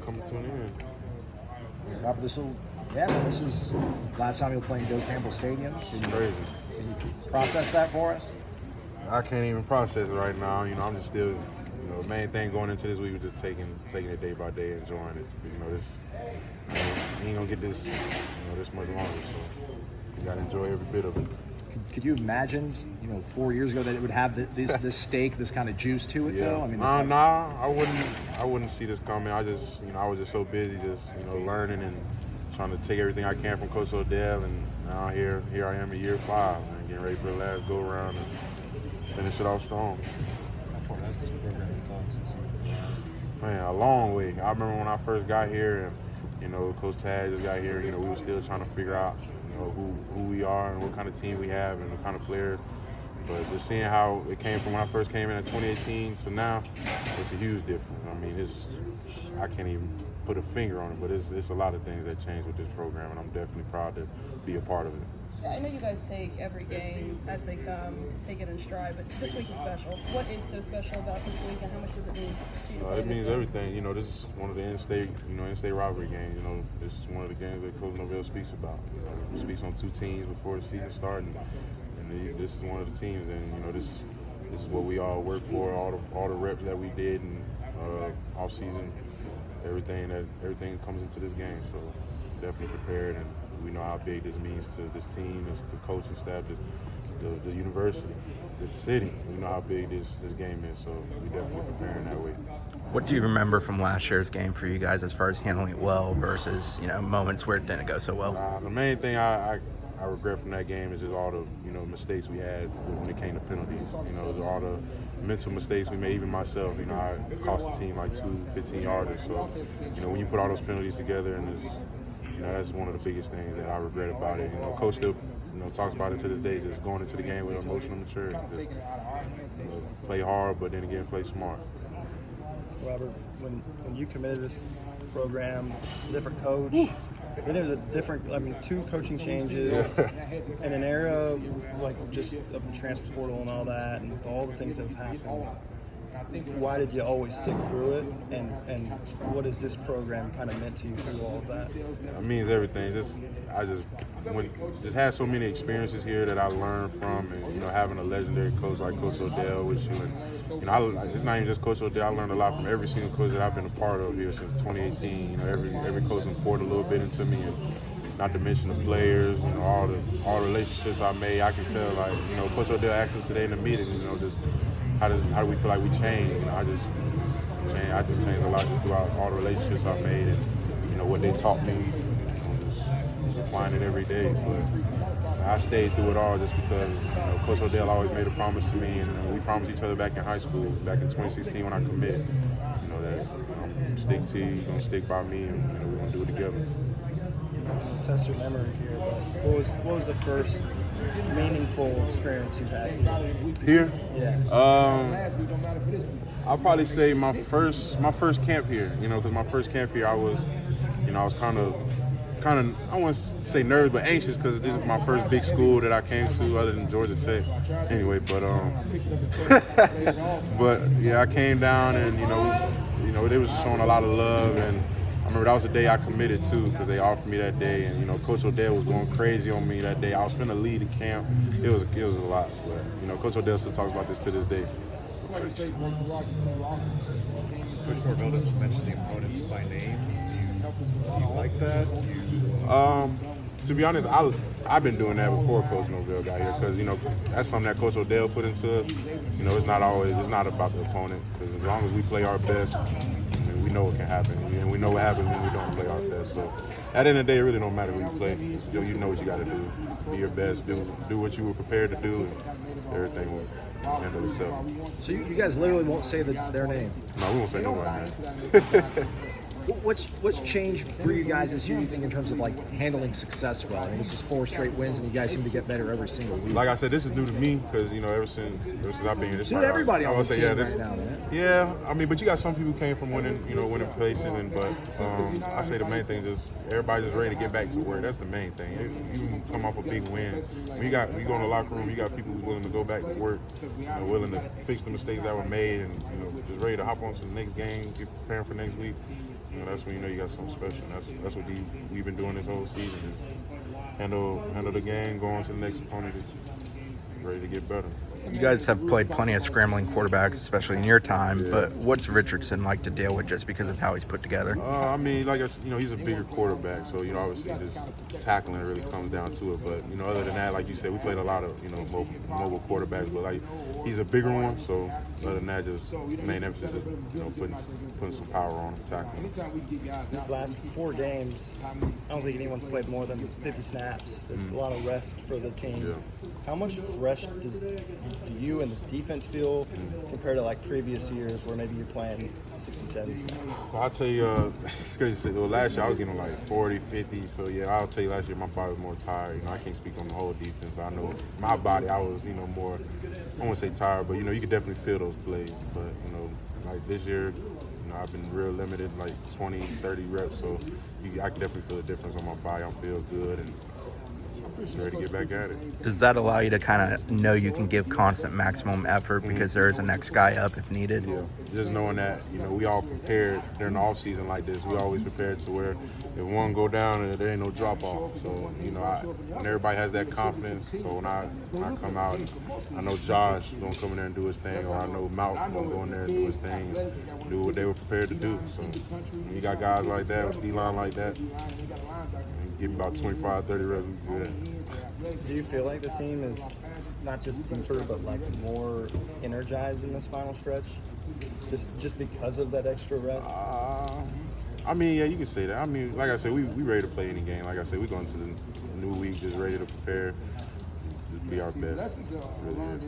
come tune in. Robert, this is last time you'll play in Doak Campbell Stadium. Crazy. Can you process that for us? I can't even process it right now. I'm just still, the main thing going into this week was just taking it day by day, enjoying it. You ain't gonna get this, this much longer. So you gotta enjoy every bit of it. Could you imagine, 4 years ago that it would have this stake, this kind of juice to it, though? I mean, I wouldn't see this coming. I just, I was just so busy, learning and trying to take everything I can from Coach ODell, and now here I am in year 5, and getting ready for the last go around and finish it off strong. How far has this program come since you? Man, a long way. I remember when I first got here, and Coach Tad just got here. We were still trying to figure out, who we are and what kind of team we have and what kind of players. But just seeing how it came from when I first came in 2018 to now, it's a huge difference. I mean, I can't even put a finger on it, but it's a lot of things that changed with this program, and I'm definitely proud to be a part of it. Yeah, I know you guys take every game as they come to take it in stride, but this week is special. What is so special about this week, and how much does it mean to you? It means everything. This is one of the in-state rivalry games. This is one of the games that Coach Norvell speaks about. He speaks on 2 teams before the season starts, and this is one of the teams. And this is what we all work for. All the reps that we did in off season, everything comes into this game. So definitely prepared, and we know how big this means to this team, the coaching staff, the university, the city. We know how big this game is, so we definitely preparing that way. What do you remember from last year's game for you guys as far as handling it well versus, moments where it didn't go so well? The main thing I regret from that game is just all the, mistakes we had when it came to penalties. All the mental mistakes we made, even myself. I cost the team like 2 15-yarders. So, when you put all those penalties together, and that's one of the biggest things that I regret about it. Coach still, talks about it to this day, just going into the game with emotional maturity. Just, play hard, but then again, play smart. Robert, when you committed this program, different coach, then there was a different, 2 coaching changes, in an era like just of the transfer portal and all that, and with all the things that have happened. Why did you always stick through it, and what has this program kind of meant to you through all of that? It means everything. I just had so many experiences here that I learned from, and having a legendary coach like Coach ODell with you, and it's not even just Coach ODell. I learned a lot from every single coach that I've been a part of here since 2018. Every coach has poured a little bit into me, and not to mention the players, all the relationships I made. I can tell, Coach ODell asked us today in the meeting, just how do we feel like we changed? I just changed a lot just throughout all the relationships I made, and what they taught me. Just applying it every day. But I stayed through it all just because Coach ODell always made a promise to me, and we promised each other back in high school, back in 2016 when I committed. That I'm gonna stick to you, you're gonna stick by me, and we're gonna do it together. Test your memory here, but what was the first meaningful experience you had here? Yeah. I'll probably say my first camp here. Because my first camp here, I was kind of I wouldn't say nervous, but anxious because this is my first big school that I came to other than Georgia Tech. Anyway, but but yeah, I came down, and they was showing a lot of love, and I remember that was the day I committed too, because they offered me that day, and Coach ODell was going crazy on me that day. I was finna lead the camp. It was a lot, but Coach ODell still talks about this to this day. Coach Norvell doesn't mention the opponents by name. Do you like that? To be honest, I've been doing that before Coach Norvell got here, because that's something that Coach ODell put into us. It's not about the opponent, because as long as we play our best, we know what can happen, and we know what happens when we don't play our best. So at the end of the day, it really don't matter who you play. You know what you got to do. Be your best. Do what you were prepared to do, and everything will handle itself. So you guys literally won't say their name? No, we won't say nobody's name. What's changed for you guys this year, you think, in terms of handling success well? I mean, this is 4 straight wins, and you guys seem to get better every single week. Like I said, this is new to me because ever since I've been here, this is everybody on the team right now, man. Yeah, but you got some people who came from winning places, but I say the main thing is just everybody's just ready to get back to work. That's the main thing. You can come off a big win. When you go in the locker room, you got people who's willing to go back to work, willing to fix the mistakes that were made, and just ready to hop on to the next game, get preparing for next week. you know, that's when you know you got something special. And that's what we've been doing this whole season is handle the game, go on to the next opponent, is ready to get better. You guys have played plenty of scrambling quarterbacks, especially in your time. But what's Richardson like to deal with, just because of how he's put together? I mean, like I said, you know, he's a bigger quarterback, so you know, obviously, just tackling really comes down to it. But you know, other than that, like you said, we played a lot of mobile quarterbacks, but like he's a bigger one. So other than that, just main emphasis is putting some power on him, tackling. These last 4 games, I don't think anyone's played more than 50 snaps. There's a lot of rest for the team. Yeah. How much rest do you and this defense feel compared to like previous years where maybe you're playing 60, 70 snaps? Well, I'll tell you, it's crazy. Well, last year I was getting like 40, 50. So yeah, I'll tell you, last year my body was more tired. You know, I can't speak on the whole defense, but I know my body, I was, you know, more, I won't say tired, but you know, you could definitely feel those plays. But you know, like this year, you know, I've been real limited, like 20, 30 reps. So I can definitely feel the difference on my body. I feel good and I'm ready to get back at it. Does that allow you to kind of know you can give constant maximum effort because there is a next guy up if needed? Yeah, just knowing that, you know, we all prepared during the off season like this. We always prepared to where if one go down, there ain't no drop off. So you know, when everybody has that confidence. So when I come out, I know Josh gonna come in there and do his thing, or I know Malcolm gonna go in there and do his thing, and do what they were prepared to do. So when you got guys like that, with D-line like that, give me about 25, 30 reps, we good. Do you feel like the team is not just deeper, but like more energized in this final stretch? Just because of that extra rest? I mean, yeah, you can say that. I mean, like I said, we ready to play any game. Like I said, we're going to the new week just ready to prepare, just be our best. Really.